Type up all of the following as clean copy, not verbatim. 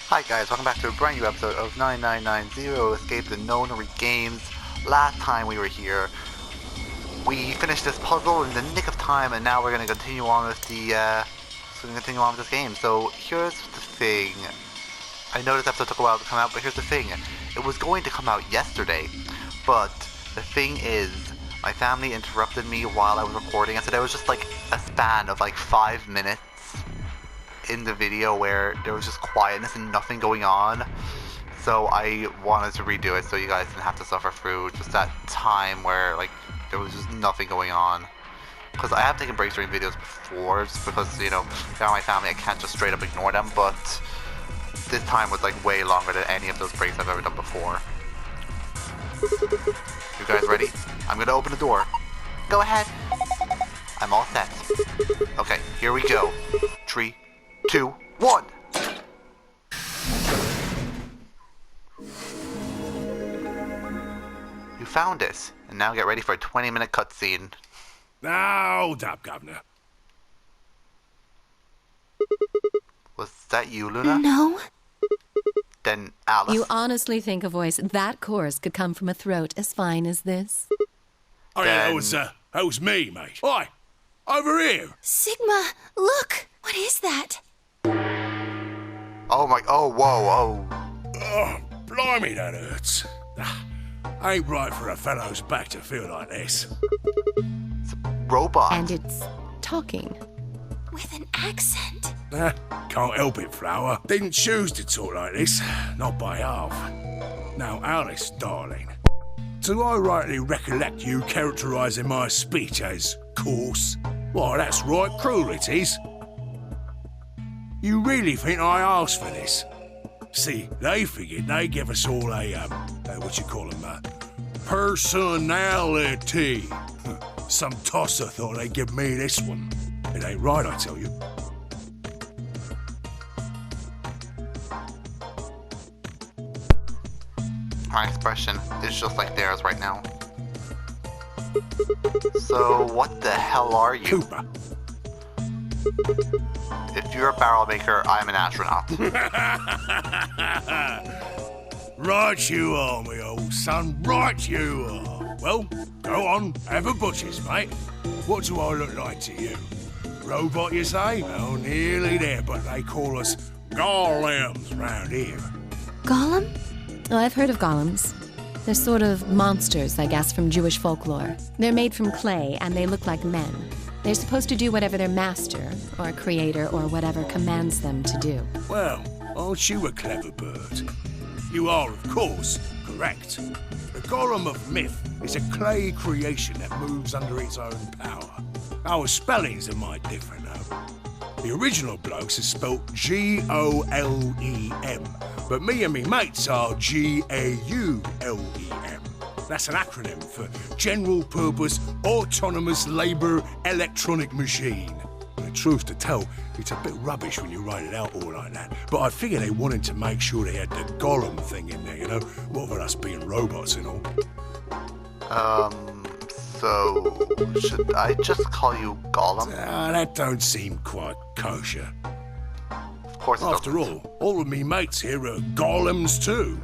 Hi guys, welcome back to a brand new episode of 9990 Escape the Nonary Games. Last time we were here, we finished this puzzle in the nick of time, and now we're going to continue on with this game. So here's the thing. I know this episode took a while to come out, but here's the thing. It was going to come out yesterday, but the thing is, my family interrupted me while I was recording, and so there was just like a span of like 5 minutes in the video where there was just quietness and nothing going on. So I wanted to redo it so you guys didn't have to suffer through just that time where like there was just nothing going on. Because I have taken breaks during videos before, just because, you know, they're my family, I can't just straight up ignore them, but this time was like way longer than any of those breaks I've ever done before. You guys ready? I'm gonna open the door. Go ahead. I'm all set. Okay, here we go. 3, 2, 1. You found it, and now get ready for a 20-minute cutscene. Now, hold up, Governor. Was that you, Luna? No. Then Alice. You honestly think a voice that coarse could come from a throat as fine as this? Oh yeah, that was me, mate. Oi, over here. Sigma, look! What is that? Oh, whoa. Oh, blimey, that hurts. Ain't right for a fellow's back to feel like this. It's a robot. And it's talking. With an accent. Can't help it, Flower. Didn't choose to talk like this, not by half. Now, Alice, darling, do I rightly recollect you characterising my speech as coarse? Why, that's right cruel it is. You really think I asked for this? See, they figured they'd give us all a, personality. Some tosser thought they'd give me this one. It ain't right, I tell you. My expression is just like theirs right now. So, what the hell are you? Cooper. If you're a barrel maker, I'm an astronaut. Right you are, me old son, right you are. Well, go on, have a butcher's, mate. What do I look like to you? Robot, you say? Oh, nearly there, but they call us golems round here. Golem? Oh, I've heard of golems. They're sort of monsters, I guess, from Jewish folklore. They're made from clay, and they look like men. They're supposed to do whatever their master, or creator, or whatever commands them to do. Well, aren't you a clever bird? You are, of course, correct. The golem of myth is a clay creation that moves under its own power. Our spellings are might different, though. The original blokes are spelt Golem, but me and me mates are Gaulem. That's an acronym for General Purpose Autonomous Labour Electronic Machine. And the truth to tell, it's a bit rubbish when you write it out all like that. But I figure they wanted to make sure they had the golem thing in there, you know? What with us being robots and all. So, should I just call you Gollum? That don't seem quite kosher. Of course it After all of me mates here are golems too.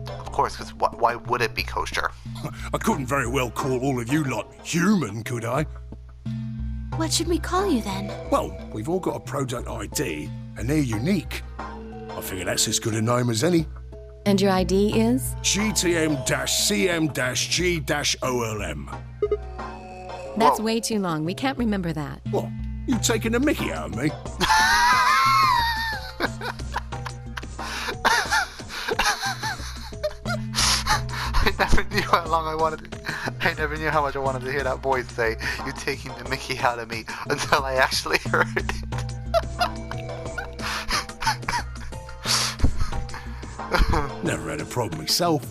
Of course, because why would it be kosher? I couldn't very well call all of you lot human, could I? What should we call you then? Well, we've all got a product ID, and they're unique. I figure that's as good a name as any. And your ID is? GTM-CM-G-OLM. That's Whoa. way too long. We can't remember that. What? You taking the mickey out of me? I never knew how long I never knew how much I wanted to hear that voice say, "You taking the mickey out of me," until I actually heard it. Never had a problem myself.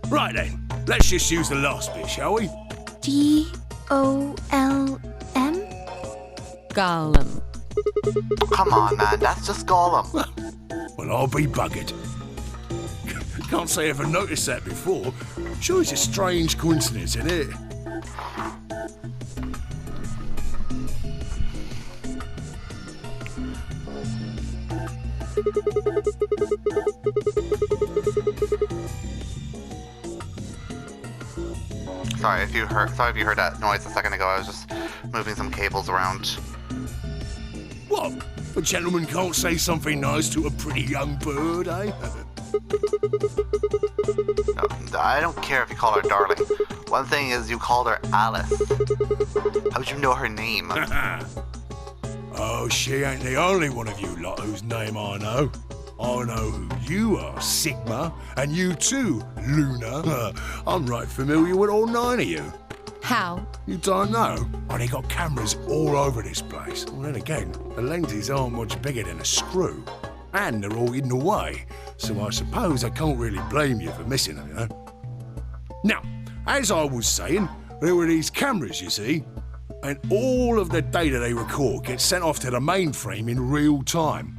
Right then, let's just use the last bit, shall we? Golem? Golem. Come on, man, that's just Gollum. Well, I'll be buggered. Can't say I ever noticed that before. Sure, it's a strange coincidence, isn't it? Sorry if you heard that noise a second ago. I was just moving some cables around. What? A gentleman can't say something nice to a pretty young bird, eh? No, I don't care if you call her darling. One thing is you called her Alice. How'd you know her name? Oh, she ain't the only one of you lot whose name I know. I know who you are, Sigma, and you too, Luna. I'm right familiar with all 9 of you. How? You don't know? Oh, they got cameras all over this place. Well, then again, the lenses aren't much bigger than a screw. And they're all hidden away, so I suppose I can't really blame you for missing them, you know? Now, as I was saying, there were these cameras, you see, and all of the data they record gets sent off to the mainframe in real time.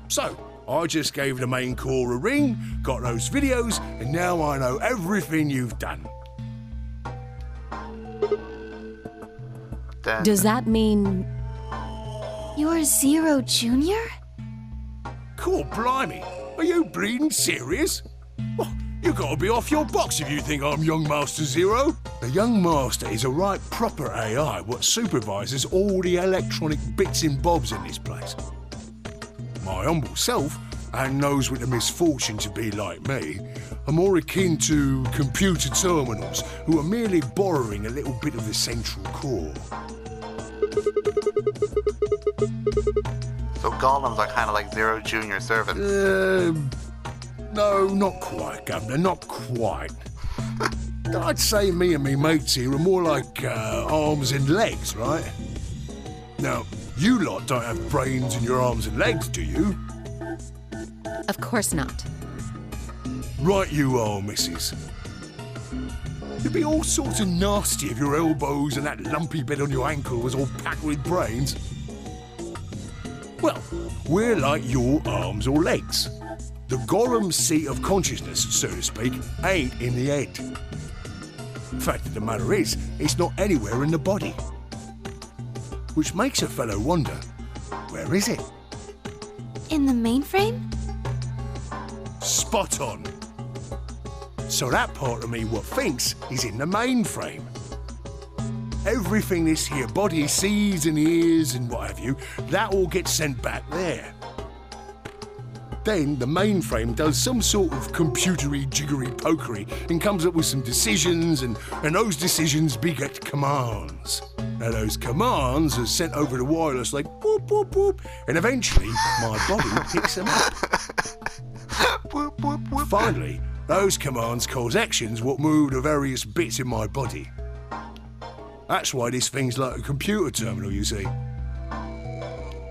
So, I just gave the main core a ring, got those videos, and now I know everything you've done. Then... Does that mean... You're Zero Junior? Cool, blimey. Are you bleeding serious? Oh, you gotta be off your box if you think I'm Young Master Zero. The Young Master is a right proper AI what supervises all the electronic bits and bobs in this place. My humble self, and those with the misfortune to be like me, are more akin to computer terminals who are merely borrowing a little bit of the central core. So golems are kind of like Zero Junior servants. No, not quite, Governor, not quite. I'd say me and me mates here are more like arms and legs, right? Now, you lot don't have brains in your arms and legs, do you? Of course not. Right you are, missus. You'd be all sorts of nasty if your elbows and that lumpy bit on your ankle was all packed with brains. Well, we're like your arms or legs. The golem's seat of consciousness, so to speak, ain't in the head. Fact of the matter is, it's not anywhere in the body. Which makes a fellow wonder, where is it? In the mainframe? Spot on. So that part of me what thinks is in the mainframe. Everything this here body sees and hears and what have you, that all gets sent back there. Then the mainframe does some sort of computery jiggery pokery and comes up with some decisions, and those decisions beget commands. Now those commands are sent over the wireless like whoop whoop whoop, and eventually my body picks them up. Whoop, whoop, whoop. Finally, those commands cause actions what move the various bits in my body. That's why this thing's like a computer terminal, you see.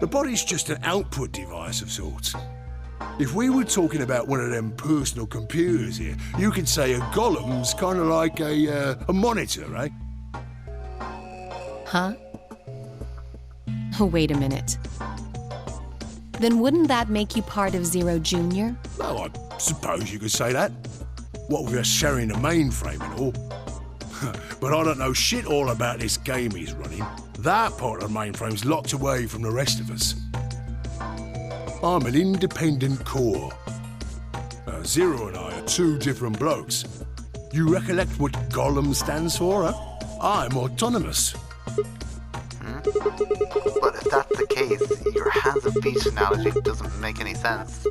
The body's just an output device of sorts. If we were talking about one of them personal computers here, you could say a golem's kind of like a monitor, right? Huh? Oh, wait a minute. Then wouldn't that make you part of Zero Junior? Well, I suppose you could say that. What with us sharing the mainframe and all. But I don't know shit all about this game he's running. That part of the mainframe's locked away from the rest of us. I'm an independent core. Zero and I are two different blokes. You recollect what Golem stands for, huh? I'm autonomous. But if that's the case, your hands and feet analogy doesn't make any sense.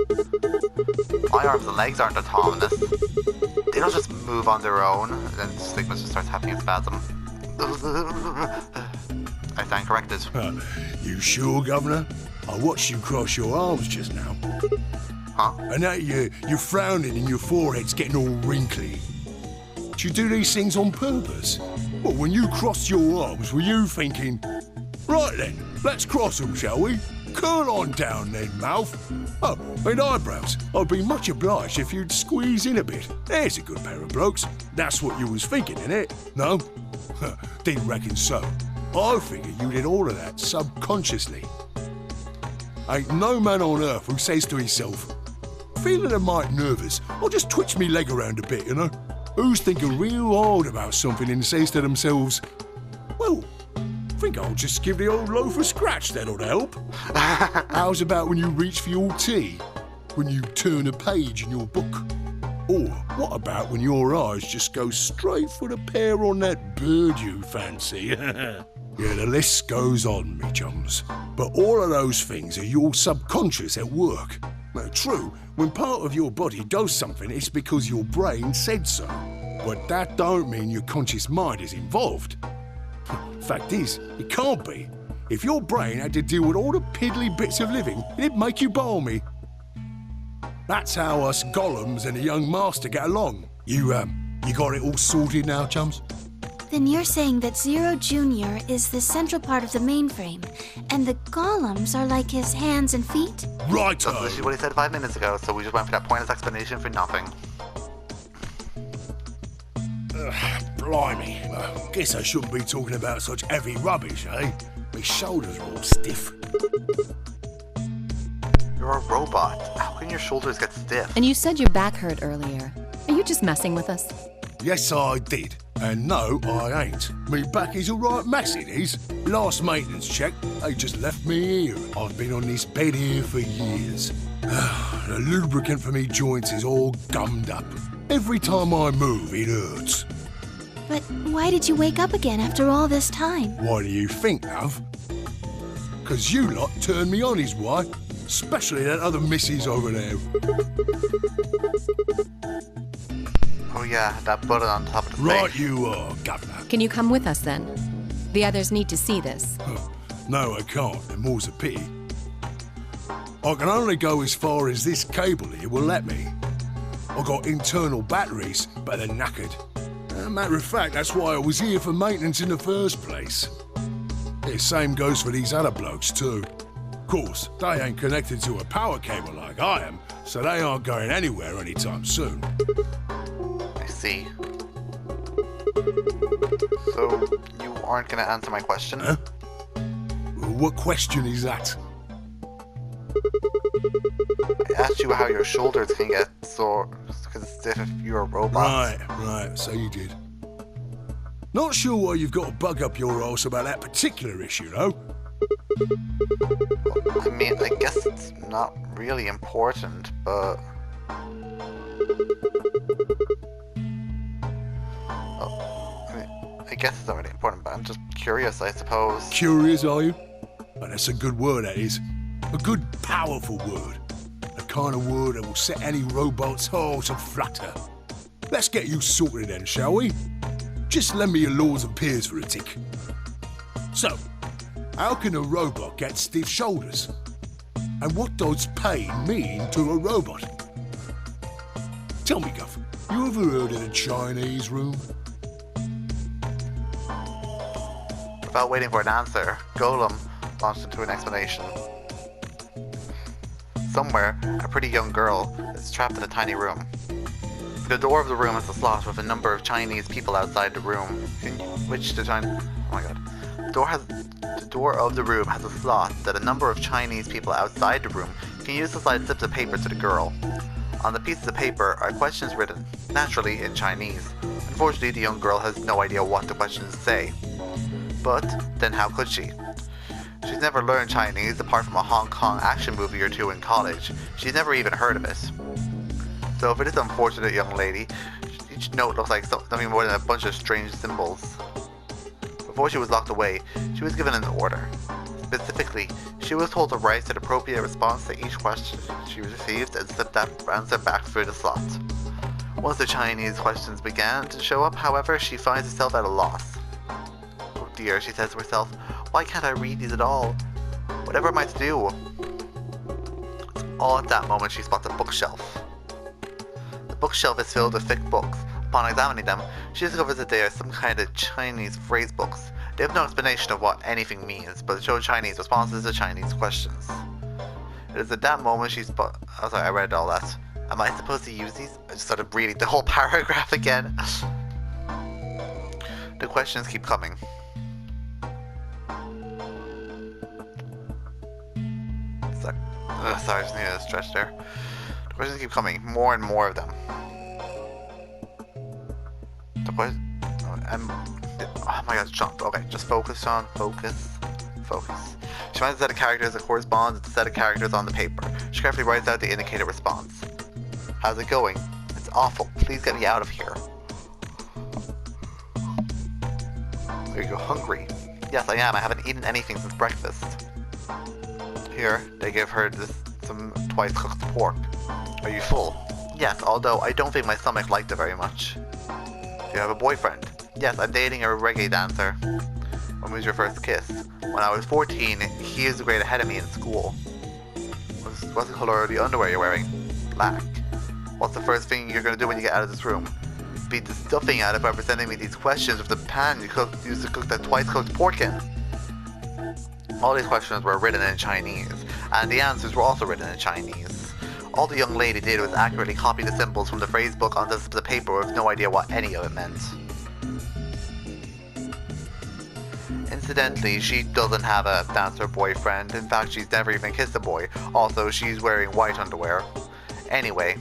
My arms and legs aren't autonomous. They don't just move on their own, and then Sigma just starts having a spasm. I stand corrected. You sure, Governor? I watched you cross your arms just now. Huh? And now you're frowning and your forehead's getting all wrinkly. Do you do these things on purpose? Well, when you crossed your arms, were you thinking, right then, let's cross them, shall we? Curl on down then, mouth. Oh, and eyebrows. I'd be much obliged if you'd squeeze in a bit. There's a good pair of blokes. That's what you was thinking, innit? No? Didn't reckon so. I figure you did all of that subconsciously. Ain't no man on earth who says to himself, feeling a mite nervous, I'll just twitch me leg around a bit, you know? Who's thinking real hard about something and says to themselves, well, think think I'll just give the old loaf a scratch, that'll help. How's about when you reach for your tea? When you turn a page in your book? Or what about when your eyes just go straight for the pear on that bird you fancy? Yeah, the list goes on, me chums. But all of those things are your subconscious at work. Now, true, when part of your body does something, it's because your brain said so. But that don't mean your conscious mind is involved. Fact is, it can't be. If your brain had to deal with all the piddly bits of living, it'd make you balmy. That's how us golems and the young master get along. You got it all sorted now, chums? Then you're saying that Zero Junior is the central part of the mainframe, and the golems are like his hands and feet? Righto! That's literally what he said 5 minutes ago, so we just went for that pointless explanation for nothing. Blimey. Guess I shouldn't be talking about such heavy rubbish, eh? My shoulders are all stiff. You're a robot. How can your shoulders get stiff? And you said your back hurt earlier. Are you just messing with us? Yes, I did. And no, I ain't. Me back is a right mess, it is. Last maintenance check, they just left me here. I've been on this bed here for years. The lubricant for me joints is all gummed up. Every time I move, it hurts. But why did you wake up again after all this time? Why do you think, love? 'Cause you lot turned me on is why. Especially that other missus over there. Oh yeah, that button on top of the Right thing. you are, Governor. Can you come with us then? The others need to see this. No, I can't, and more's a pity. I can only go as far as this cable here will let me. I've got internal batteries, but they're knackered. Matter of fact, that's why I was here for maintenance in the first place. The same goes for these other blokes too. Of course, they ain't connected to a power cable like I am, so they aren't going anywhere anytime soon. I see. So, you aren't gonna answer my question? Huh? What question is that? I asked you how your shoulders can get sore because it's stiff if you're a robot. Right, so you did. Not sure why you've got to bug up your arse about that particular issue, though. I mean, I guess it's not really important, but... I guess it's not really important, but I'm just curious, I suppose. Curious, are you? Well, that's a good word, that is. A good, powerful word. The kind of word that will set any robot's heart to flutter. Let's get you sorted then, shall we? Just lend me your laws and peers for a tick. So, how can a robot get stiff shoulders? And what does pain mean to a robot? Tell me, Guff, you ever heard of the Chinese room? Without waiting for an answer, Golem launched into an explanation. Somewhere, a pretty young girl is trapped in a tiny room. The door of the room has a slot with a number of Chinese people outside the room. The door of the room has a slot that a number of Chinese people outside the room can use to slide slips of paper to the girl. On the pieces of paper are questions written, naturally, in Chinese. Unfortunately, the young girl has no idea what the questions say. But then how could she? She's never learned Chinese apart from a Hong Kong action movie or two in college. She's never even heard of it. So for this unfortunate young lady, each note looks like something more than a bunch of strange symbols. Before she was locked away, she was given an order. Specifically, she was told to write an appropriate response to each question she received and slip that answer back through the slot. Once the Chinese questions began to show up, however, she finds herself at a loss. Oh dear, she says to herself, why can't I read these at all? Whatever am I to do? All at that moment she spots a bookshelf. The bookshelf is filled with thick books. Upon examining them, she discovers that they are some kind of Chinese phrase books. They have no explanation of what anything means, but show Chinese responses to Chinese questions. It is at that moment she oh sorry, I read all that. Am I supposed to use these? I just started reading the whole paragraph again. The questions keep coming. Sorry, I just needed a stretch there. The questions keep coming, more and more of them. Oh my god, jump. Okay, just focus, Sean. Focus. Focus. She finds a set of characters that corresponds to the set of characters on the paper. She carefully writes out the indicated response. How's it going? It's awful. Please get me out of here. Are you hungry? Yes, I am. I haven't eaten anything since breakfast. Here, they give her some twice cooked pork. Are you full? Yes, although I don't think my stomach liked it very much. Do you have a boyfriend? Yes, I'm dating a reggae dancer. When was your first kiss? When I was 14, he is a grade ahead of me in school. What's the color of the underwear you're wearing? Black. What's the first thing you're going to do when you get out of this room? Beat the stuffing out of by presenting me these questions with the pan you used to cook that twice cooked pork in. All these questions were written in Chinese, and the answers were also written in Chinese. All the young lady did was accurately copy the symbols from the phrase book onto the paper with no idea what any of it meant. Incidentally, she doesn't have a dancer boyfriend. In fact, she's never even kissed a boy. Also, she's wearing white underwear. Anyway.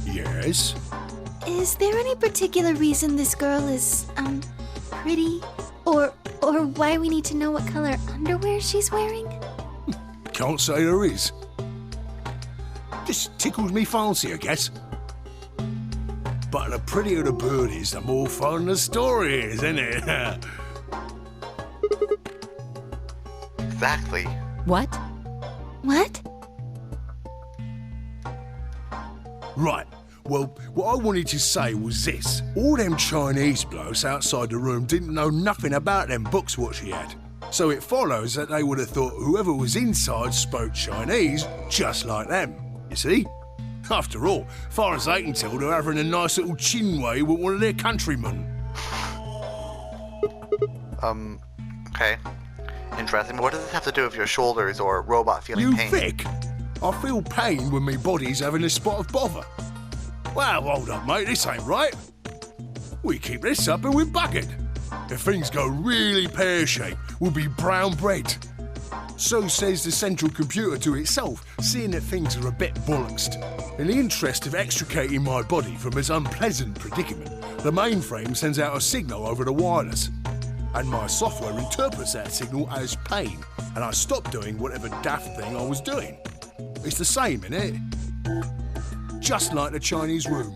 Yes? Is there any particular reason this girl is, pretty? Or why we need to know what color underwear she's wearing? Can't say there is. Just tickles me fancy, I guess. But the prettier the bird is, the more fun the story is, isn't it? Exactly. What? What? Right. Well, what I wanted to say was this. All them Chinese blokes outside the room didn't know nothing about them books what she had. So it follows that they would have thought whoever was inside spoke Chinese just like them. You see? After all, far as they can tell, they're having a nice little chinway with one of their countrymen. Okay. Interesting. But what does this have to do with your shoulders or robot feeling You pain? thick? I feel pain when my body's having a spot of bother. Well, hold up, mate, this ain't right. We keep this up and we're buggered. If things go really pear-shaped, we'll be brown bread. So says the central computer to itself, seeing that things are a bit bollocksed. In the interest of extricating my body from its unpleasant predicament, the mainframe sends out a signal over the wireless. And my software interprets that signal as pain, and I stop doing whatever daft thing I was doing. It's the same, innit? Just like the Chinese room.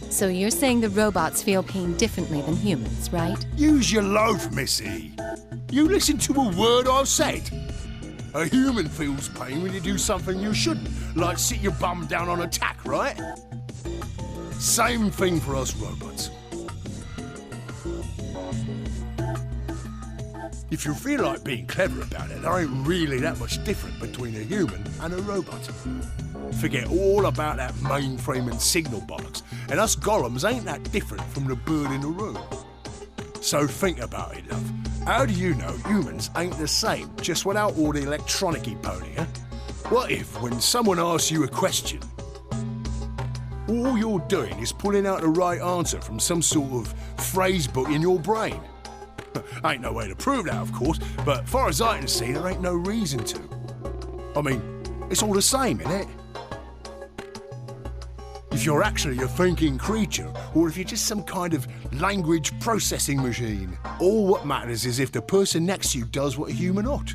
So you're saying the robots feel pain differently than humans, right? Use your loaf, missy. You listen to a word I've said. A human feels pain when you do something you shouldn't, like sit your bum down on a tack, right? Same thing for us robots. If you feel like being clever about it, there ain't really that much different between a human and a robot. Forget all about that mainframe and signal bollocks, and us golems ain't that different from the bird in the room. So think about it, love. How do you know humans ain't the same, just without all the electronic-y pony, huh? What if, when someone asks you a question, all you're doing is pulling out the right answer from some sort of phrase book in your brain? Ain't no way to prove that, of course, but far as I can see, there ain't no reason to. I mean, it's all the same, innit? If you're actually a thinking creature, or if you're just some kind of language processing machine, all what matters is if the person next to you does what a human ought.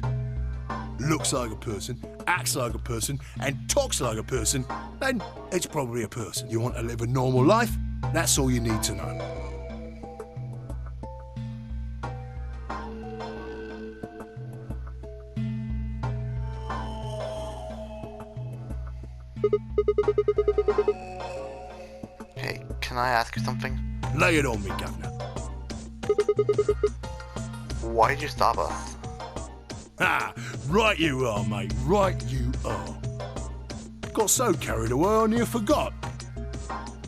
Looks like a person, acts like a person, and talks like a person, then it's probably a person. You want to live a normal life? That's all you need to know. Hey, can I ask you something? Lay it on me, Governor. Why did you stop us? Ah, right you are, mate, right you are. Got so carried away I near forgot.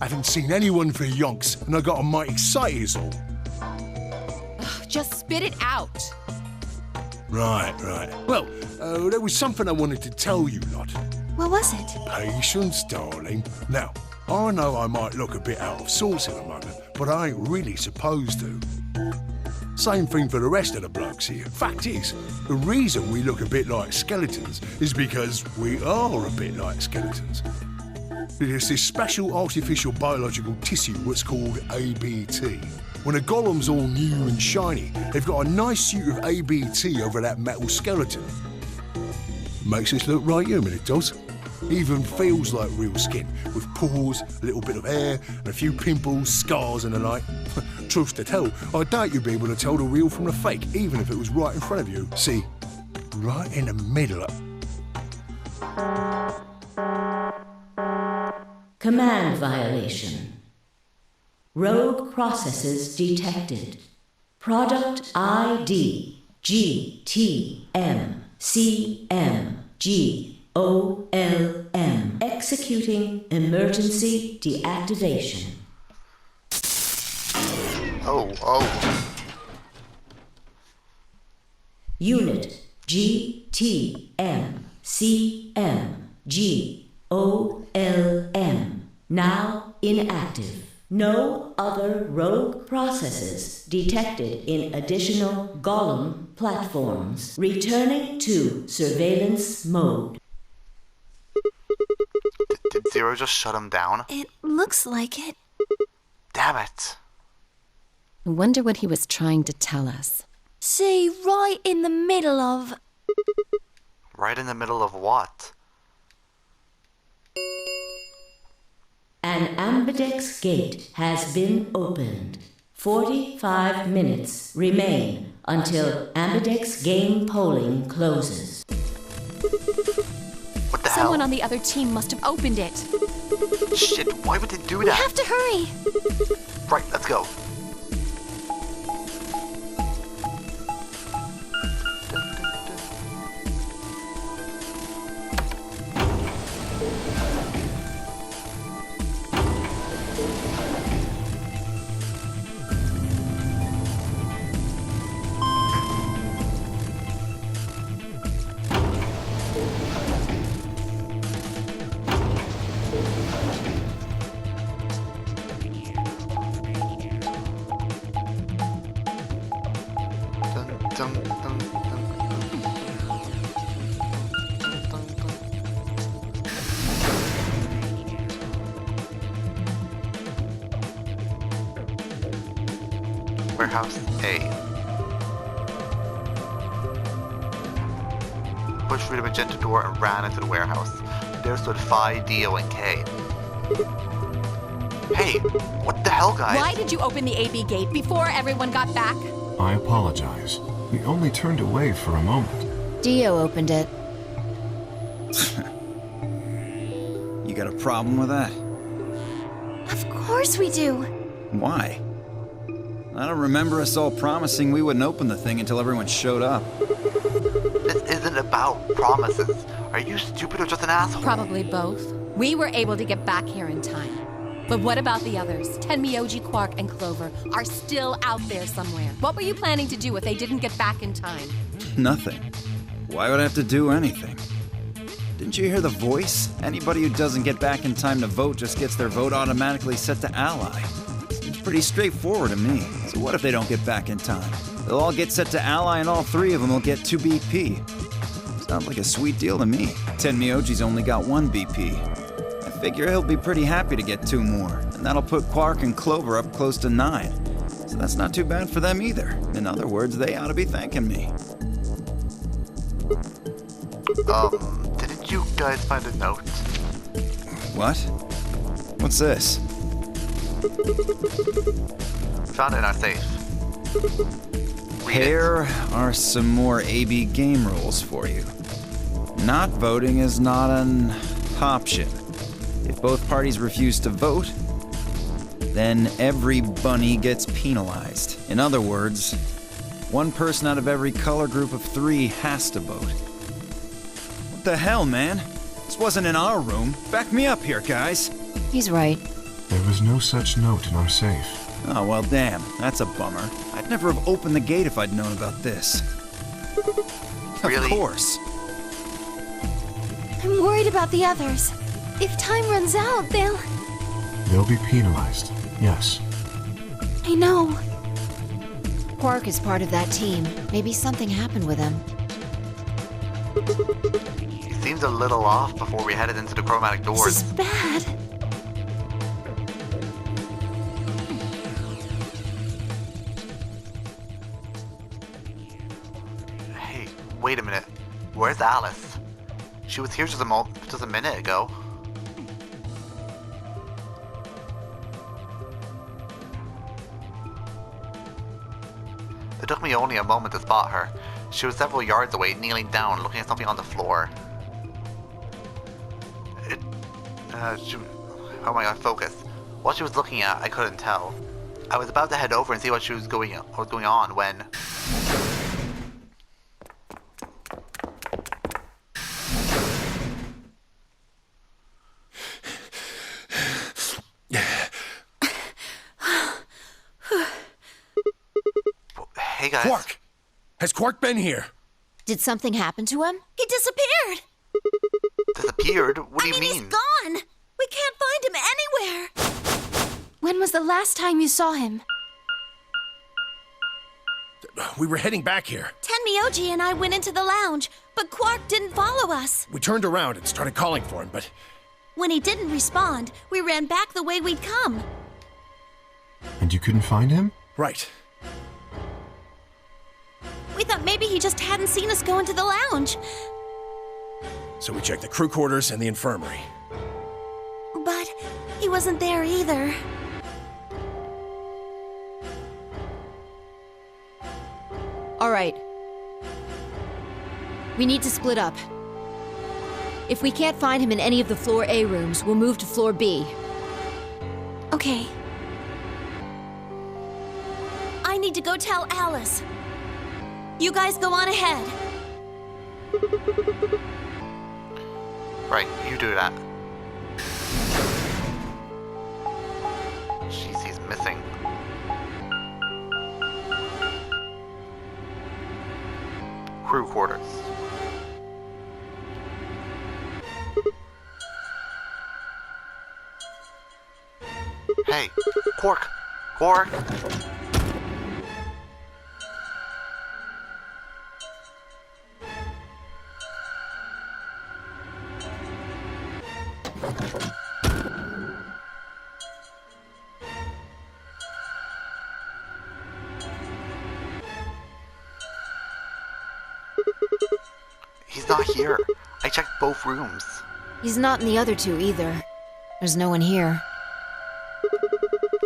Haven't seen anyone for yonks, and I got a mite excited is all. Just spit it out. Right. Well, there was something I wanted to tell you lot. What was it? Patience, darling. Now, I know I might look a bit out of sorts at the moment, but I ain't really supposed to. Same thing for the rest of the blokes here. Fact is, the reason we look a bit like skeletons is because we are a bit like skeletons. There's this special artificial biological tissue what's called ABT. When a golem's all new and shiny, they've got a nice suit of ABT over that metal skeleton. Makes us look right human, it does. Even feels like real skin, with pores, a little bit of hair, and a few pimples, scars and the like. Truth to tell, I doubt you'd be able to tell the real from the fake, even if it was right in front of you. See, right in the middle of... Command violation. Rogue processes detected. Product ID GTMCMGOLM. Executing emergency deactivation. Oh. Unit GTMCMGOLM. Now inactive. No other rogue processes detected in additional golem platforms. Returning to surveillance mode. Did Zero just shut him down? It looks like it. Damn it. I wonder what he was trying to tell us. See, right in the middle of... Right in the middle of what? An ambidex gate has been opened. 45 minutes remain until ambidex game polling closes. What the Someone hell? on the other team must have opened it. Shit, why would they do We that? have to hurry. Right, let's go. Dun, dun, dun, dun, dun, dun. Warehouse A. Pushed through the magenta door and ran into the warehouse. There stood Phi, Dio, and K. Hey, what the hell, guys? Why did you open the AB gate before everyone got back? I apologize. We only turned away for a moment. Dio opened it. You got a problem with that? Of course we do. Why? I don't remember us all promising we wouldn't open the thing until everyone showed up. This isn't about promises. Are you stupid or just an asshole? Probably both. We were able to get back here in time. But what about the others? Tenmyoji, Quark, and Clover are still out there somewhere. What were you planning to do if they didn't get back in time? Nothing. Why would I have to do anything? Didn't you hear the voice? Anybody who doesn't get back in time to vote just gets their vote automatically set to ally. Seems pretty straightforward to me. So what if they don't get back in time? They'll all get set to ally and all three of them will get 2 BP. Sounds like a sweet deal to me. Tenmyoji's only got 1 BP. I figure he'll be pretty happy to get 2 more, and that'll put Quark and Clover up close to 9. So that's not too bad for them either. In other words, they ought to be thanking me. Didn't you guys find a note? What? What's this? Found it in our safe. Read it. Here are some more AB game rules for you. Not voting is not an option. If both parties refuse to vote, then every bunny gets penalized. In other words, 1 person out of every color group of 3 has to vote. What the hell, man? This wasn't in our room. Back me up here, guys. He's right. There was no such note in our safe. Oh, well, damn. That's a bummer. I'd never have opened the gate if I'd known about this. Really? Of course. I'm worried about the others. If time runs out, they'll... They'll be penalized, yes. I know. Quark is part of that team. Maybe something happened with him. He seemed a little off before we headed into the chromatic This doors. is bad. Wait a minute. Where's Alice? She was here just a minute ago. It took me only a moment to spot her. She was several yards away, kneeling down, looking at something on the floor. Oh my god, focus. What she was looking at, I couldn't tell. I was about to head over and see what was going on when... Hey guys. Quark! Has Quark been here? Did something happen to him? He disappeared! Disappeared? What do you He's mean? gone! We can't find him anywhere! When was the last time you saw him? We were heading back here. Tenmyoji and I went into the lounge, but Quark didn't follow us. We turned around and started calling for him, but... When he didn't respond, we ran back the way we'd come. And you couldn't find him? Right. We thought maybe he just hadn't seen us go into the lounge. So we checked the crew quarters and the infirmary. But he wasn't there either. All right. We need to split up. If we can't find him in any of the Floor A rooms, we'll move to Floor B. Okay. I need to go tell Alice. You guys go on ahead. Right, you do that. Jeez, he's missing. Crew quarters. Hey, Quark! Quark! He's not here. I checked both rooms. He's not in the other two either. There's no one here.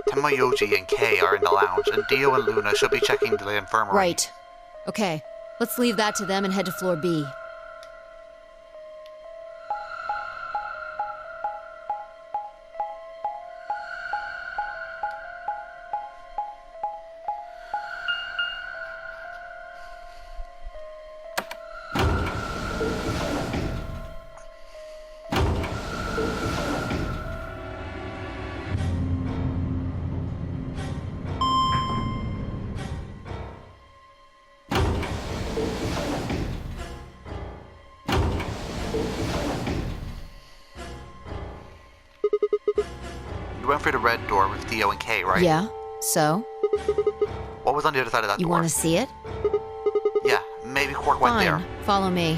Tenmyoji and Kay are in the lounge, and Dio and Luna should be checking the infirmary. Right. Okay, let's leave that to them and head to Floor B. You went for the red door with Dio and Kay, right? Yeah, so? What was on the other side of that You door? want to see it? Yeah, maybe Quark went Fine, there. follow me.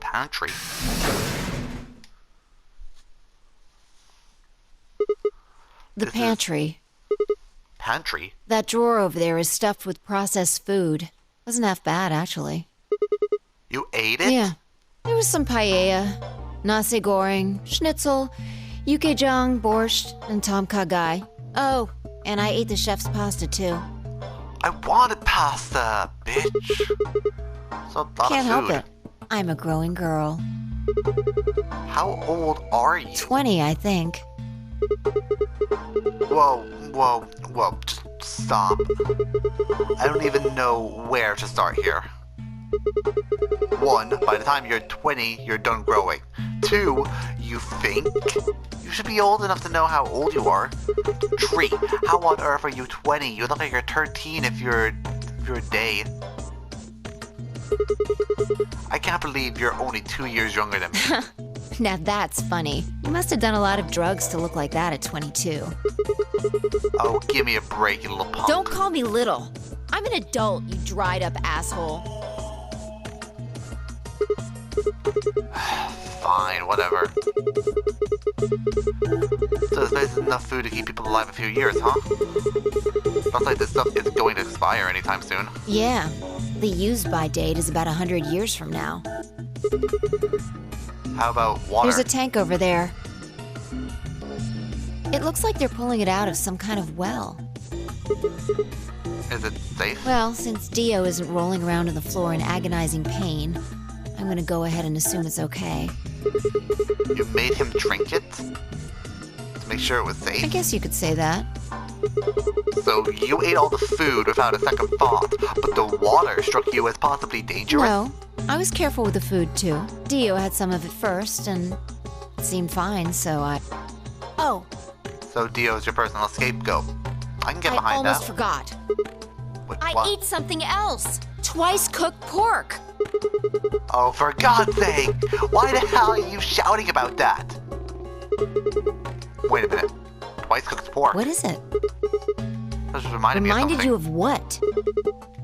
Pantry. The This is- pantry. Pantry? That drawer over there is stuffed with processed food. Wasn't half bad, actually. You ate it? Yeah. There was some paella, nasi goreng, schnitzel, yukejang, borscht, and tom kha gai. Oh, and I ate the chef's pasta, too. I wanted pasta, bitch. So a lot Can't of help food. it. I'm a growing girl. How old are you? 20, I think. Whoa, just stop. I don't even know where to start here. 1, by the time you're 20, you're done growing. 2, you think? You should be old enough to know how old you are. 3, how on earth are you 20? You look like you're 13 if you're a day. I can't believe you're only 2 years younger than me. Now that's funny. You must have done a lot of drugs to look like that at 22. Oh, give me a break, you little punk. Don't call me little. I'm an adult, you dried up asshole. Fine, whatever. So this place is enough food to keep people alive a few years, huh? Looks like this stuff isn't going to expire anytime soon. Yeah. The use-by date is about 100 years from now. How about water? There's a tank over there. It looks like they're pulling it out of some kind of well. Is it safe? Well, since Dio isn't rolling around on the floor in agonizing pain, I'm gonna go ahead and assume it's okay. You made him drink it? To make sure it was safe? I guess you could say that. So you ate all the food without a second thought, but the water struck you as possibly dangerous? No, I was careful with the food too. Dio had some of it first, and it seemed fine, so I... Oh, So Dio's your personal scapegoat. I can get I behind almost that. forgot. Wait, I what? ate something else. Twice cooked pork. Oh, for God's sake! Why the hell are you shouting about that? Wait a minute. Twice cooked pork. What is it? That just reminded me of Reminded something. you of what?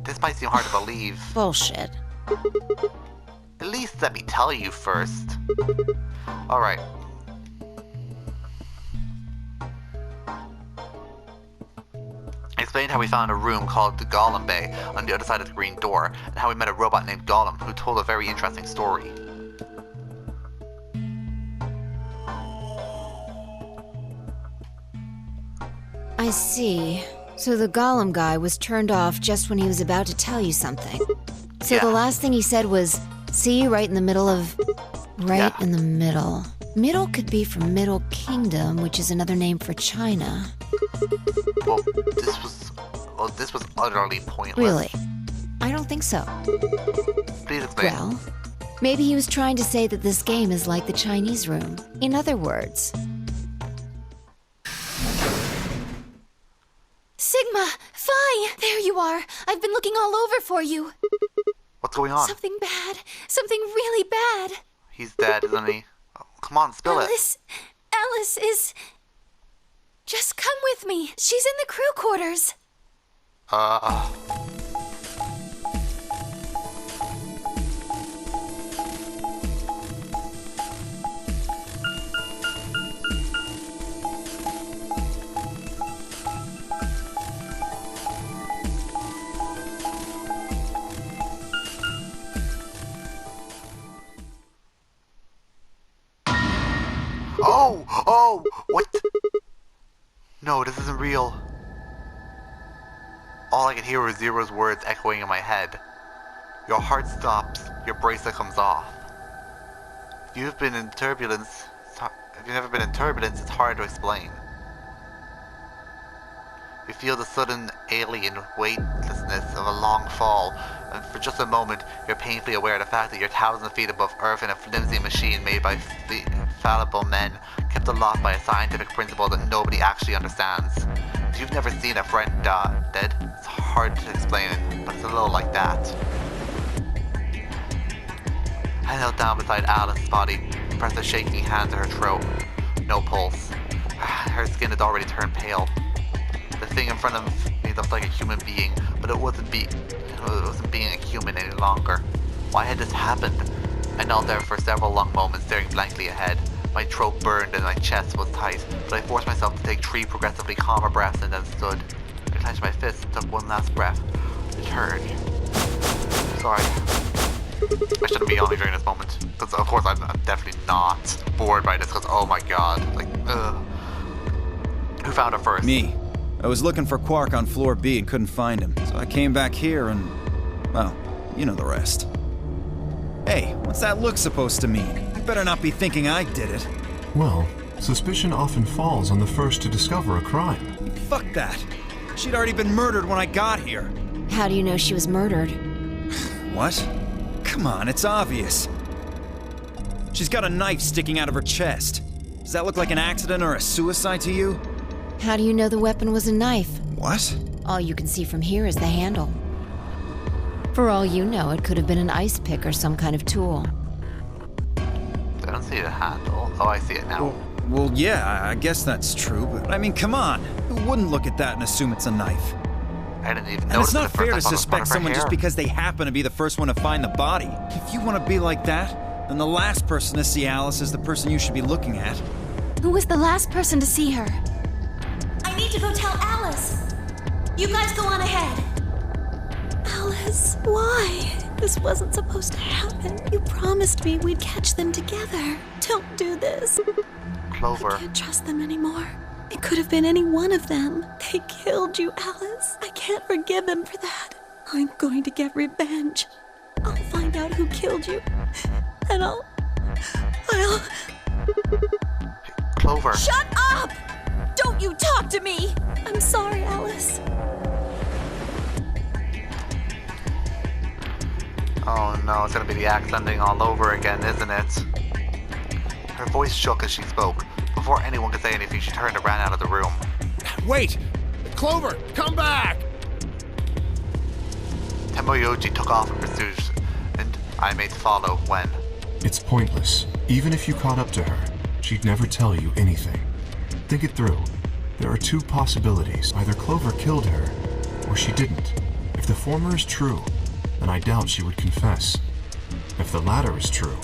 This might seem hard to believe. Bullshit. At least let me tell you first. Alright. I explained how we found a room called the Golem Bay on the other side of the green door, and how we met a robot named Golem who told a very interesting story. I see. So the Golem guy was turned off just when he was about to tell you something. So Yeah. the last thing he said was, see, right in the middle of... Right Yeah. in the middle. Middle could be from Middle Kingdom, which is another name for China. Well, this was utterly pointless. Really? I don't think so. Please explain. Well, maybe he was trying to say that this game is like the Chinese room. In other words... Sigma! Phi! There you are! I've been looking all over for you! What's going on? Something bad. Something really bad. He's dead, isn't he? Oh, come on, spill it. Alice is... Just come with me. She's in the crew quarters. Oh! What? No, this isn't real. All I could hear was Zero's words echoing in my head. Your heart stops, your bracelet comes off. If you've been in turbulence, if you've never been in turbulence, it's hard to explain. You feel the sudden alien weightlessness of a long fall, and for just a moment, you're painfully aware of the fact that you're 1,000 feet above Earth in a flimsy machine made by fallible men, kept aloft by a scientific principle that nobody actually understands. If you've never seen a friend dead, it's hard to explain it, but it's a little like that. I knelt down beside Alice's body, pressed a shaking hand to her throat. No pulse. Her skin had already turned pale. The thing in front of me looked like a human being, but it wasn't being a human any longer. Why had this happened? I knelt there for several long moments, staring blankly ahead. My throat burned and my chest was tight, but I forced myself to take 3 progressively calmer breaths and then stood. I clenched my fist and took one last breath. I turned. Sorry. I shouldn't be yawning during this moment. Because of course I'm definitely not bored by this, because oh my god. Like, ugh. Who found it first? Me. I was looking for Quark on floor B and couldn't find him, so I came back here and... well, you know the rest. Hey, what's that look supposed to mean? You better not be thinking I did it. Well, suspicion often falls on the first to discover a crime. Fuck that. She'd already been murdered when I got here. How do you know she was murdered? What? Come on, it's obvious. She's got a knife sticking out of her chest. Does that look like an accident or a suicide to you? How do you know the weapon was a knife? What? All you can see from here is the handle. For all you know, it could have been an ice pick or some kind of tool. I don't see the handle. Oh, I see it now. Well, yeah, I guess that's true, but I mean, come on. Who wouldn't look at that and assume it's a knife? I didn't even And notice it's not it at fair to first. I thought it was part suspect of her someone just hair. because they happen to be the first one to find the body. If you want to be like that, Then the last person to see Alice is the person you should be looking at. Who was the last person to see her? I need to go tell Alice. You guys go on ahead. Alice, why? This wasn't supposed to happen. You promised me we'd catch them together. Don't do this. Clover. I can't trust them anymore. It could have been any one of them. They killed you, Alice. I can't forgive them for that. I'm going to get revenge. I'll find out who killed you. And I'll... Clover. Shut up! Don't you talk to me! I'm sorry, Alice. Oh no, it's gonna be the axe ending all over again, isn't it? Her voice shook as she spoke. Before anyone could say anything, she turned and ran out of the room. Wait! Clover, come back! Temoyoji took off in pursuit, and I made to follow when... It's pointless. Even if you caught up to her, she'd never tell you anything. Think it through. There are two possibilities. Either Clover killed her, or she didn't. If the former is true, then I doubt she would confess. If the latter is true,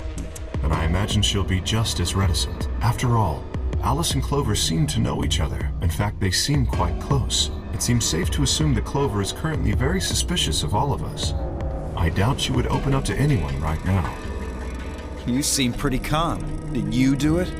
then I imagine she'll be just as reticent. After all, Alice and Clover seem to know each other. In fact, they seem quite close. It seems safe to assume that Clover is currently very suspicious of all of us. I doubt she would open up to anyone right now. You seem pretty calm. Did you do it?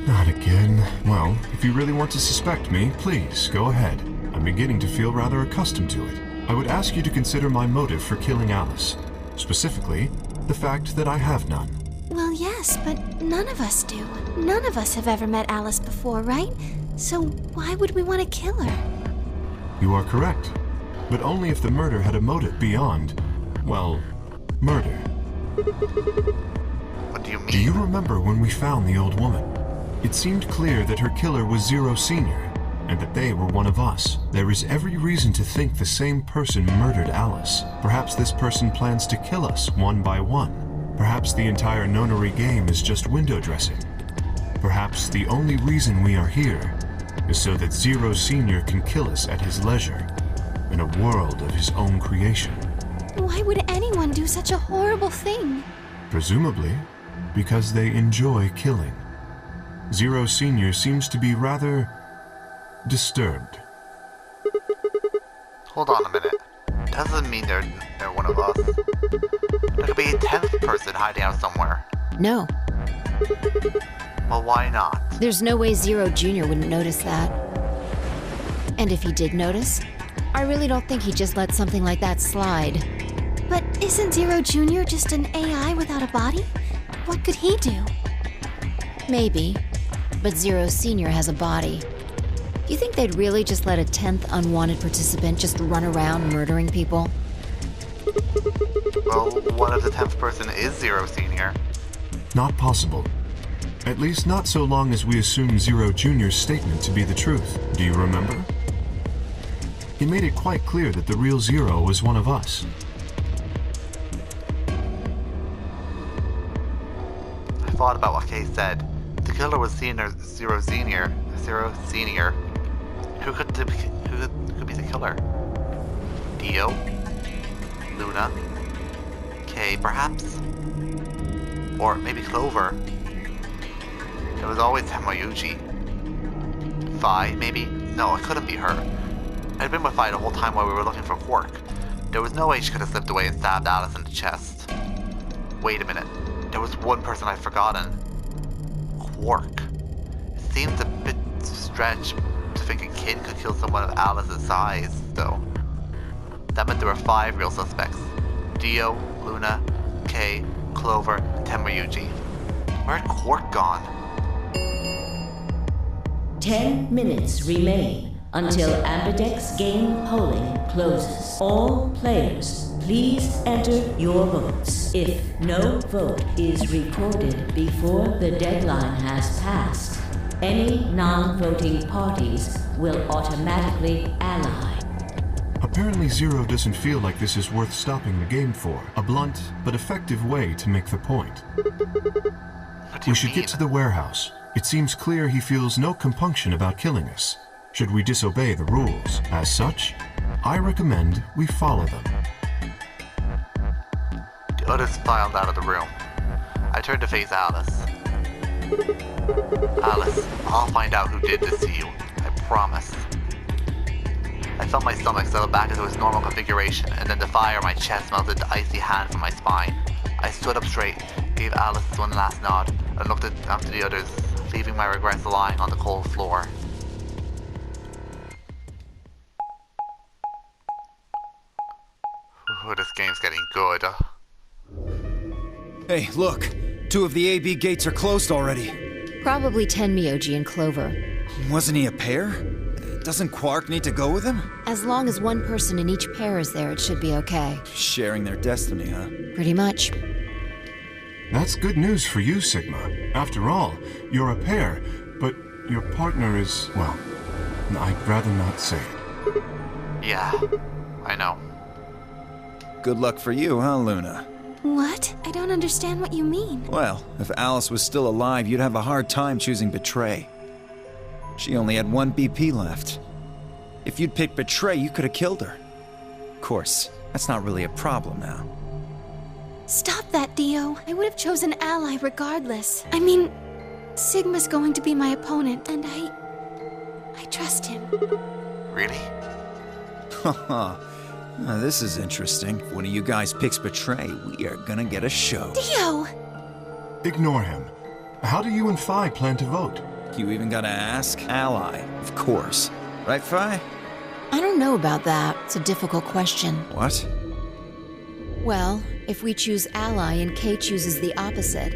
Not again. Well, if you really want to suspect me, please, go ahead. I'm beginning to feel rather accustomed to it. I would ask you to consider my motive for killing Alice. Specifically, the fact that I have none. Well, yes, but none of us do. None of us have ever met Alice before, right? So why would we want to kill her? You are correct. But only if the murder had a motive beyond, well, murder. What do you mean? Do you remember when we found the old woman? It seemed clear that her killer was Zero Senior, and that they were one of us. There is every reason to think the same person murdered Alice. Perhaps this person plans to kill us one by one. Perhaps the entire Nonary game is just window dressing. Perhaps the only reason we are here is so that Zero Senior can kill us at his leisure, in a world of his own creation. Why would anyone do such a horrible thing? Presumably, because they enjoy killing. Zero Senior seems to be rather disturbed. Hold on a minute. Doesn't mean they're one of us. There could be a 10th person hiding out somewhere. No, Well, why not? there's no way Zero Jr. wouldn't notice that. And if he did notice, I really don't think he'd just let something like that slide. But isn't Zero Jr. just an AI without a body? What could he do? Maybe, but Zero Senior has a body. Do you think they'd really just let a 10th unwanted participant just run around murdering people? Well, what if the 10th person is Zero Senior? Not possible. At least not so long as we assume Zero Jr.'s statement to be the truth. Do you remember? He made it quite clear that the real Zero was one of us. I thought about what Kay said. The killer was Zero Senior. Who could be the killer? Dio? Luna? Kay, perhaps? Or maybe Clover? It was always Temoyoji. Fi, maybe? No, it couldn't be her. I'd been with Fi the whole time while we were looking for Quark. There was no way she could have slipped away and stabbed Alice in the chest. Wait a minute. There was one person I'd forgotten. Quark. It seems a bit stretched to think a kid could kill someone of Alice's size, though. That meant there were 5 real suspects. Dio, Luna, Kay, Clover, and Temoyoji. Where had Quark gone? 10 minutes remain until ambidex game polling closes. All players, please enter your votes. If no vote is recorded before the deadline has passed, any non-voting parties will automatically ally. Apparently Zero doesn't feel like this is worth stopping the game for. A blunt but effective way to make the point. What do you We should mean? get to the warehouse. It seems clear he feels no compunction about killing us, should we disobey the rules. As such, I recommend we follow them. The others filed out of the room. I turned to face Alice. Alice, I'll find out who did this to you. I promise. I felt my stomach settle back into its normal configuration, and then the fire in my chest melted the icy hand from my spine. I stood up straight, gave Alice one last nod, and looked after the others, leaving my regrets lying on the cold floor. Ooh, this game's getting good. Hey, look. 2 of the AB gates are closed already. Probably Tenmyoji and Clover. Wasn't he a pair? Doesn't Quark need to go with him? As long as one person in each pair is there, it should be okay. Sharing their destiny, huh? Pretty much. That's good news for you, Sigma. After all, you're a pair, but your partner is, well, I'd rather not say it. Yeah, I know. Good luck for you, huh, Luna? What? I don't understand what you mean. Well, if Alice was still alive, you'd have a hard time choosing Betray. She only had 1 BP left. If you'd picked Betray, you could have killed her. Of course, that's not really a problem now. Stop that, Dio. I would have chosen Ally regardless. I mean, Sigma's going to be my opponent, and I trust him. Really? Haha. This is interesting. If one of you guys picks Betray, we are gonna get a show. Dio! Ignore him. How do you and Phi plan to vote? You even gotta ask? Ally, of course. Right, Phi? I don't know about that. It's a difficult question. What? Well, if we choose Ally and Kay chooses the opposite,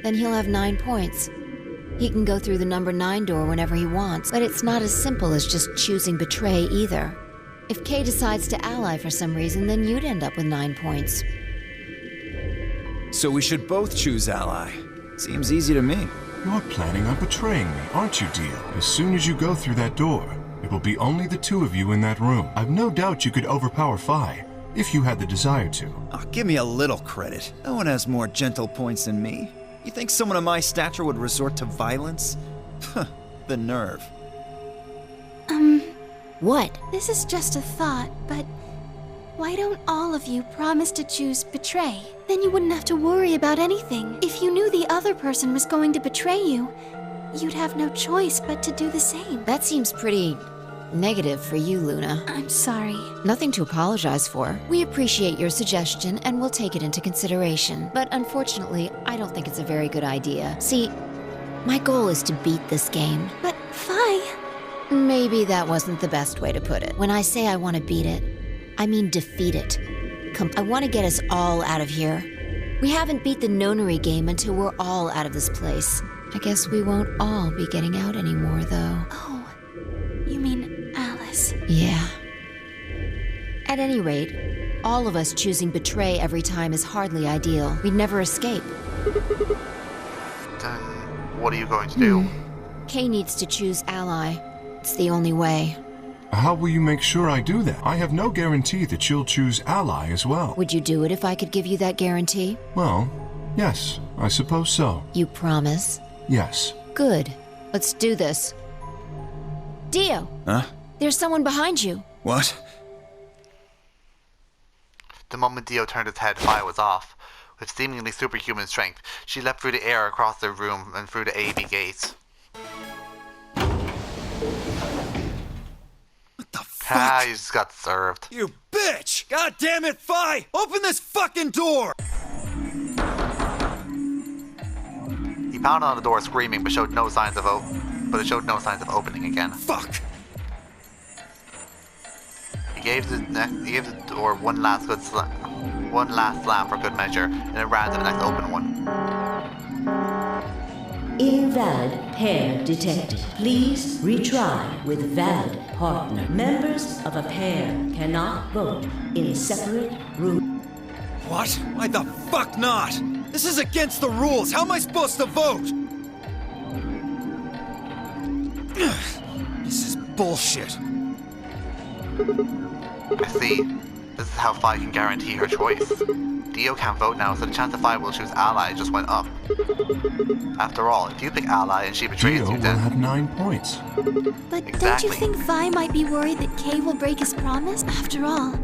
then he'll have 9 points. He can go through the number 9 door whenever he wants, but it's not as simple as just choosing Betray either. If Kay decides to ally for some reason, then you'd end up with 9 points. So we should both choose Ally. Seems easy to me. You're planning on betraying me, aren't you, Dio? As soon as you go through that door, it will be only the 2 of you in that room. I've no doubt you could overpower Phi, if you had the desire to. Oh, give me a little credit. No one has more gentle points than me. You think someone of my stature would resort to violence? The nerve. What? This is just a thought, but why don't all of you promise to choose Betray? Then you wouldn't have to worry about anything. If you knew the other person was going to betray you, you'd have no choice but to do the same. That seems pretty negative for you, Luna. I'm sorry. Nothing to apologize for. We appreciate your suggestion and we'll take it into consideration. But unfortunately, I don't think it's a very good idea. See, my goal is to beat this game. But Phi... Maybe that wasn't the best way to put it. When I say I want to beat it, I mean defeat it. I want to get us all out of here. We haven't beat the Nonary game until we're all out of this place. I guess we won't all be getting out anymore, though. Oh, you mean Alice? Yeah. At any rate, all of us choosing Betray every time is hardly ideal. We'd never escape. Then what are you going to do? Kay needs to choose Ally. It's the only way. How will you make sure I do that? I have no guarantee that you'll choose Ally as well. Would you do it if I could give you that guarantee? Well, yes, I suppose so. You promise? Yes. Good. Let's do this. Dio! Huh? There's someone behind you. What? The moment Dio turned his head, Phi was off. With seemingly superhuman strength, she leapt through the air across the room and through the AB gate. What the fuck? Ah, you just got served. You bitch! God damn it, Phi! Open this fucking door! He pounded on the door screaming, but it showed no signs of opening again. Fuck! He gave the door one last slam for good measure, and it ran to the next open one. Invalid pair detected. Please retry with valid partner. Members of a pair cannot vote in separate rooms. What? Why the fuck not? This is against the rules. How am I supposed to vote? This is bullshit. I see. This is how Phi can guarantee her choice. Dio can't vote now, so the chance that Phi will choose Ally just went up. After all, if you pick Ally and she betrays Dio you, will then... have 9 points. But Exactly. don't you think Phi might be worried that Kay will break his promise? After all,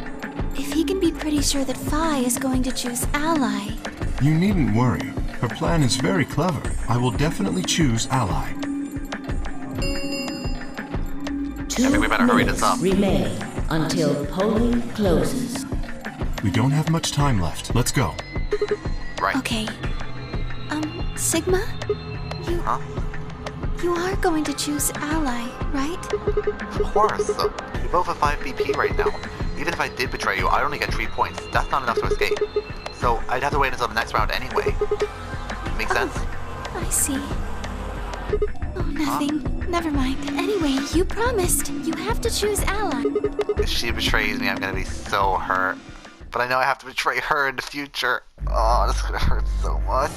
if he can be pretty sure that Phi is going to choose Ally... You needn't worry. Her plan is very clever. I will definitely choose ally. I think we better hurry this up. Remain until polling closes. We don't have much time left. Let's go. Right. Okay. Sigma? Huh? You are going to choose ally, right? Of course. We both have 5 BP right now. Even if I did betray you, I'd only get 3 points. That's not enough to escape. So I'd have to wait until the next round anyway. Make sense? I see. Oh, nothing. Never mind. Anyway, you promised. You have to choose ally. If she betrays me, I'm gonna be so hurt. But I know I have to betray her in the future. Oh, this is gonna hurt so much.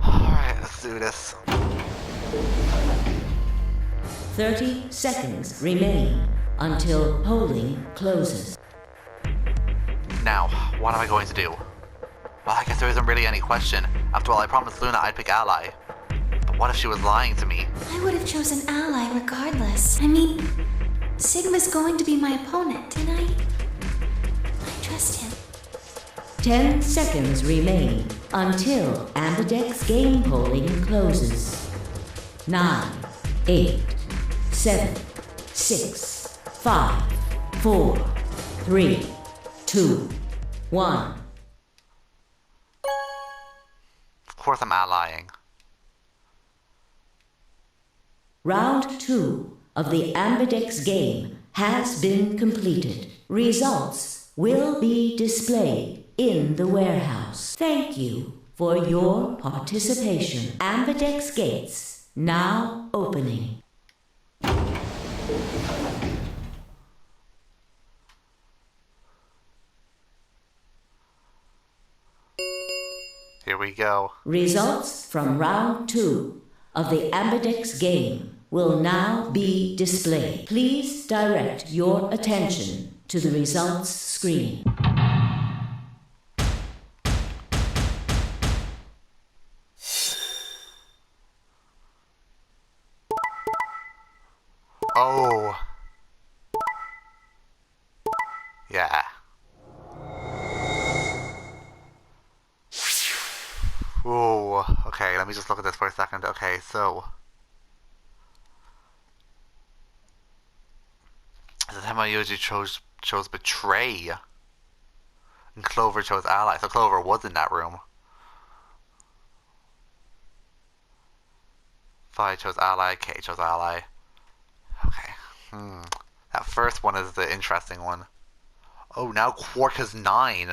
Alright, let's do this. 30 seconds remain until polling closes. Now, what am I going to do? Well, I guess there isn't really any question. After all, I promised Luna I'd pick ally. But what if she was lying to me? I would have chosen ally regardless. I mean, Sigma's going to be my opponent, and I trust him. 10 seconds remain until ambidex game polling closes. 9, 8, 7, 6, 5, 4, 3, 2, 1. Of course I'm allying. Round 2 of the ambidex game has been completed. Results will be displayed in the warehouse. Thank you for your participation. Ambidex gates now opening. Here we go. Results from round 2 of the ambidex game will now be displayed. Please direct your attention to the results screen. Oh. Yeah. Ooh, okay, let me just look at this for a second. Okay, so the time I usually chose betray, and Clover chose ally. So Clover was in that room. Vi chose ally. Kay chose ally. Okay. That first one is the interesting one. Oh, now Quark has 9.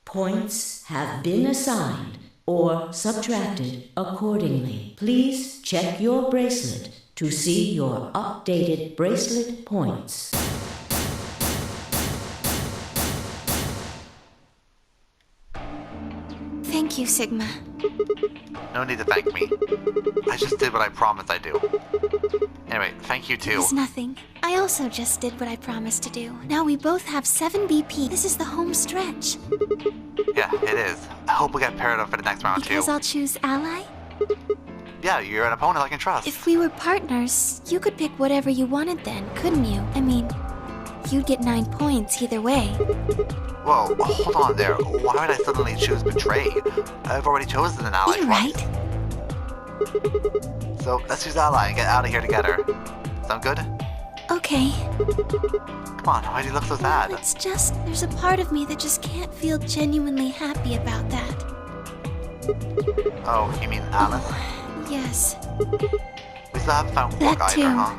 Points have been assigned or subtracted accordingly. Please check your bracelet to see your updated bracelet points. Thank you, Sigma. No need to thank me. I just did what I promised I'd do. Anyway, thank you too. It's nothing. I also just did what I promised to do. Now we both have 7 BP. This is the home stretch. Yeah, it is. I hope we get paired up for the next round Because too. I'll choose ally? Yeah, you're an opponent I can trust. If we were partners, you could pick whatever you wanted then, couldn't you? I mean, you'd get 9 points either way. Whoa, hold on there. Why would I suddenly choose betray? I've already chosen an ally You're twice. right. So let's choose ally and get out of here together. Sound good? Okay. Come on, why do you look so sad? It's just, there's a part of me that just can't feel genuinely happy about that. Oh, you mean Alice? Yes. We still haven't found Quark That either, too. huh?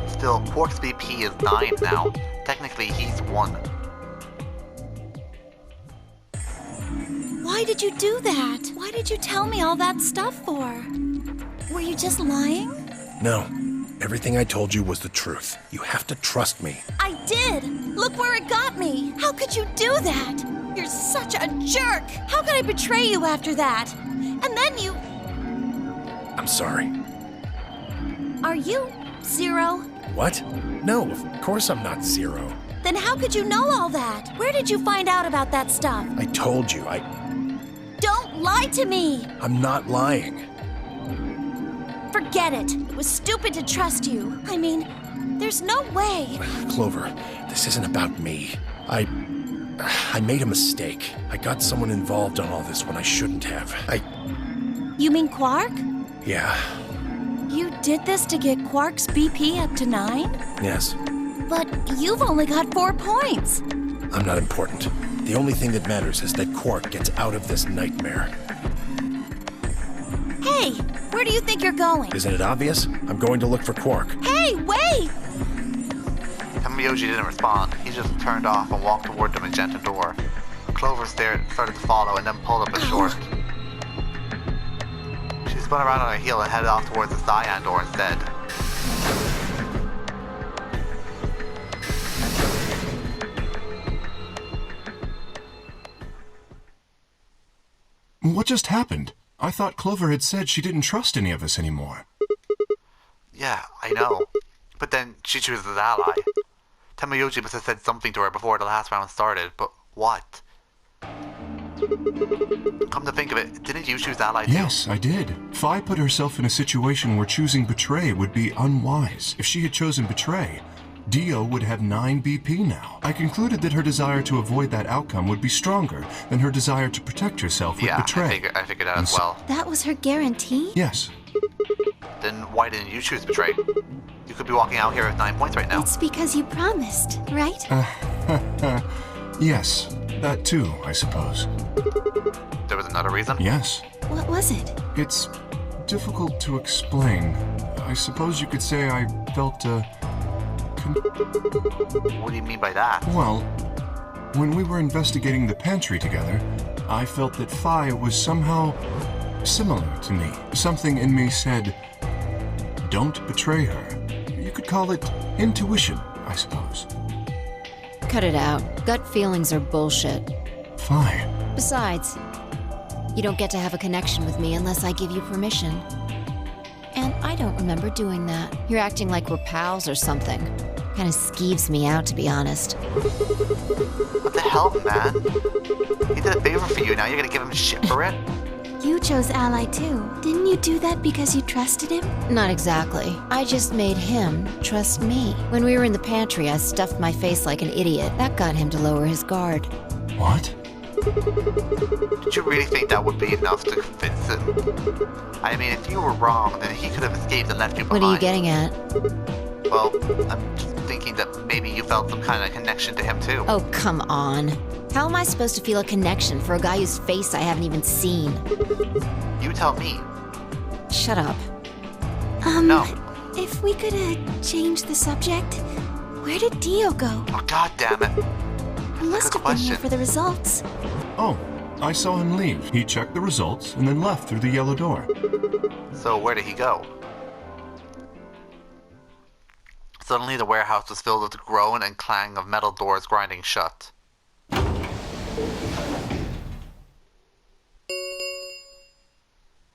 Still, Quark's BP is 9 now. Technically, he's 1. Why did you do that? Why did you tell me all that stuff for? Were you just lying? No. Everything I told you was the truth. You have to trust me. I did! Look where it got me! How could you do that? You're such a jerk! How could I betray you after that? And then you... I'm sorry. Are you Zero? What? No, of course I'm not Zero. Then how could you know all that? Where did you find out about that stuff? I told you, Don't lie to me! I'm not lying. Forget it. It was stupid to trust you. I mean, there's no way. Clover, this isn't about me. I I made a mistake. I got someone involved on all this when I shouldn't have. You mean Quark? Yeah, You did this to get Quark's BP up to 9? yes. But you've only got 4 points. I'm not important. The only thing that matters is that Quark gets out of this nightmare. Hey, where do you think you're going? Isn't it obvious? I'm going to look for Quark. Hey, wait! Tamayoshi didn't respond. He just turned off and walked toward the magenta door. Clover started to follow and then pulled up his shorts. She spun around on her heel and headed off towards the cyan door instead. What just happened? I thought Clover had said she didn't trust any of us anymore. Yeah, I know. But then she chooses Ally. Tamayoshi must have said something to her before the last round started, but what? Come to think of it, didn't you choose Ally too? Yes, I did. Fi put herself in a situation where choosing Betray would be unwise. If she had chosen Betray, Dio would have 9 BP now. I concluded that her desire to avoid that outcome would be stronger than her desire to protect herself with Betray. I figured that as well. That was her guarantee? Yes. Then why didn't you choose Betray? You could be walking out here with 9 points right now. It's because you promised, right? Yes, that too, I suppose. There was another reason? Yes. What was it? It's difficult to explain. I suppose you could say I felt What do you mean by that? Well, when we were investigating the pantry together, I felt that Fi was somehow similar to me. Something in me said, don't betray her. You could call it intuition, I suppose. Cut it out. Gut feelings are bullshit. Fi. Besides, you don't get to have a connection with me unless I give you permission. And I don't remember doing that. You're acting like we're pals or something. Kinda skeeves me out, to be honest. What the hell, man? He did a favor for you, now you're gonna give him shit for it? You chose Ally too. Didn't you do that because you trusted him? Not exactly. I just made him trust me. When we were in the pantry, I stuffed my face like an idiot. That got him to lower his guard. What? Did you really think that would be enough to convince him? I mean, if you were wrong, then he could have escaped and left you behind. What are you getting at? Well, I'm just thinking that maybe you felt some kind of connection to him too. Oh, come on. How am I supposed to feel a connection for a guy whose face I haven't even seen? You tell me. Shut up. No. If we could change the subject, where did Dio go? Oh, god damn it. He must have been here for the results. Oh, I saw him leave. He checked the results and then left through the yellow door. So where did he go? Suddenly the warehouse was filled with the groan and clang of metal doors grinding shut.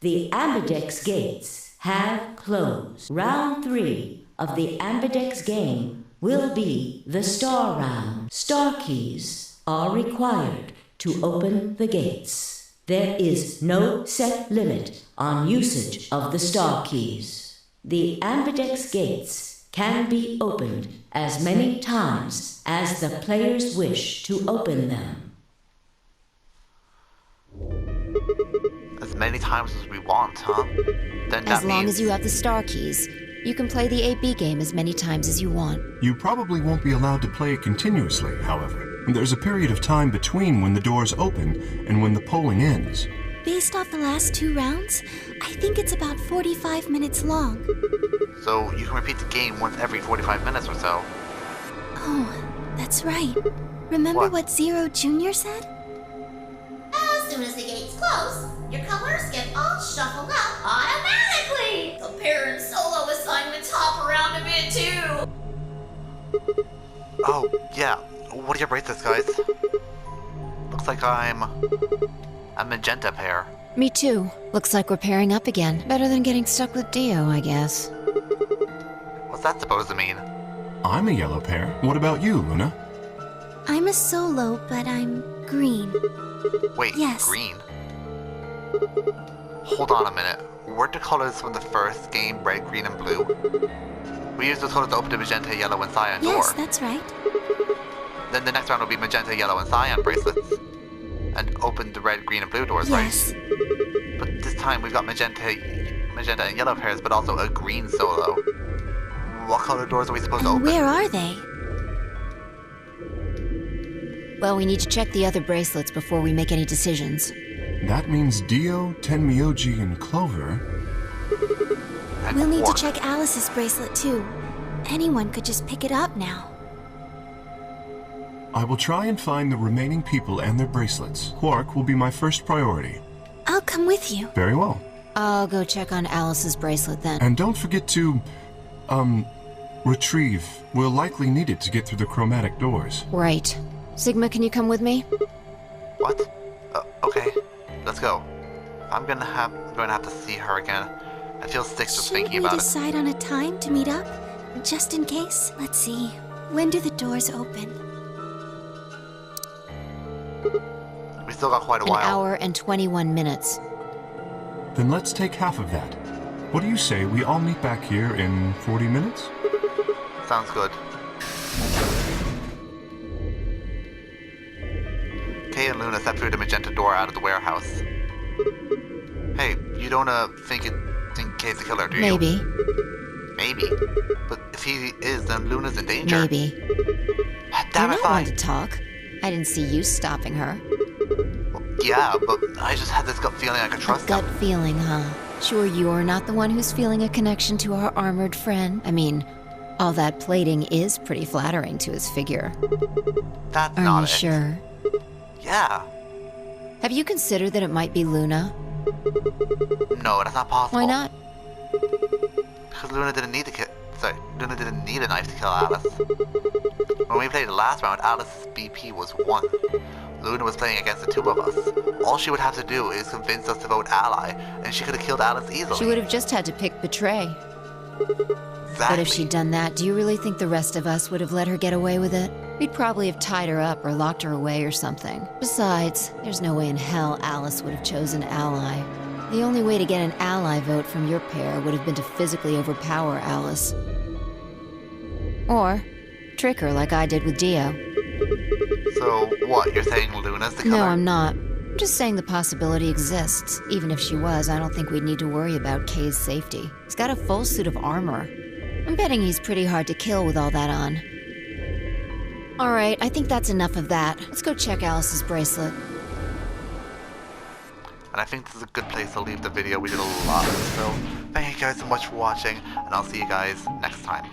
The ambidex gates have closed. Round 3 of the ambidex game will be the star round. Star keys are required to open the gates. There is no set limit on usage of the star keys. The ambidex gates can be opened as many times as the players wish to open them. As many times as we want, huh? Then that As long means as you have the star keys, you can play the AB game as many times as you want. You probably won't be allowed to play it continuously, however. There's a period of time between when the doors open and when the polling ends. Based off the last 2 rounds, I think it's about 45 minutes long. So you can repeat the game once every 45 minutes or so. Oh, that's right. Remember what Zero Jr. said? As soon as the gates close, your colors get all shuffled up automatically. The pair and solo assignments hop around a bit too. Oh, yeah. What do you rate this, guys? Looks like I'm a magenta pair. Me too. Looks like we're pairing up again. Better than getting stuck with Dio, I guess. What's that supposed to mean? I'm a yellow pair. What about you, Luna? I'm a solo, but I'm green. Wait, Yes. green? Hold on a minute. Weren't the colors from the first game red, green, and blue? We used those colors to open the magenta, yellow, and cyan door. Yes, that's right. Then the next round will be magenta, yellow, and cyan bracelets. And open the red, green, and blue doors, Yes. right? But this time we've got magenta and yellow pairs, but also a green solo. What color doors are we supposed to open? Where are they? Well, we need to check the other bracelets before we make any decisions. That means Dio, Tenmyoji, and Clover. And We'll need Quark. to check Alice's bracelet too. Anyone could just pick it up now. I will try and find the remaining people and their bracelets. Quark will be my first priority. I'll come with you. Very well. I'll go check on Alice's bracelet then. And don't forget to, retrieve. We'll likely need it to get through the chromatic doors. Right. Sigma, can you come with me? What? Okay, let's go. I'm going to have to see her again. I feel sick just Shouldn't thinking we about it. decide on a time to meet up? Just in case? Let's see. When do the doors open? We still got quite a An while. hour and 21 minutes. Then let's take half of that. What do you say we all meet back here in 40 minutes? Sounds good. Kay and Luna step through the magenta door out of the warehouse. Hey, you don't think Kay's the killer, do you? Maybe. Maybe. But if he is, then Luna's in danger. Maybe. Damn You're it, not one fine. to talk. I didn't see you stopping her. Yeah, but I just had this gut feeling I could trust Gut him. feeling, huh? Sure you're not the one who's feeling a connection to our armored friend? I mean, all that plating is pretty flattering to his figure. That's Are not you it. sure? Yeah. Have you considered that it might be Luna? No, that's not possible. Why not? Because Luna didn't need a knife to kill Alice. When we played the last round, Alice's BP was 1. Luna was playing against the two of us. All she would have to do is convince us to vote ally, and she could have killed Alice easily. She would have just had to pick betray. Exactly. But if she'd done that, do you really think the rest of us would have let her get away with it? We'd probably have tied her up or locked her away or something. Besides, there's no way in hell Alice would have chosen ally. The only way to get an ally vote from your pair would have been to physically overpower Alice. Or trick her like I did with Dio. So, what, you're saying Luna's the killer? No, I'm not. I'm just saying the possibility exists. Even if she was, I don't think we'd need to worry about Kay's safety. He's got a full suit of armor. I'm betting he's pretty hard to kill with all that on. Alright, I think that's enough of that. Let's go check Alice's bracelet. And I think this is a good place to leave the video. We did a lot. So, thank you guys so much for watching, and I'll see you guys next time.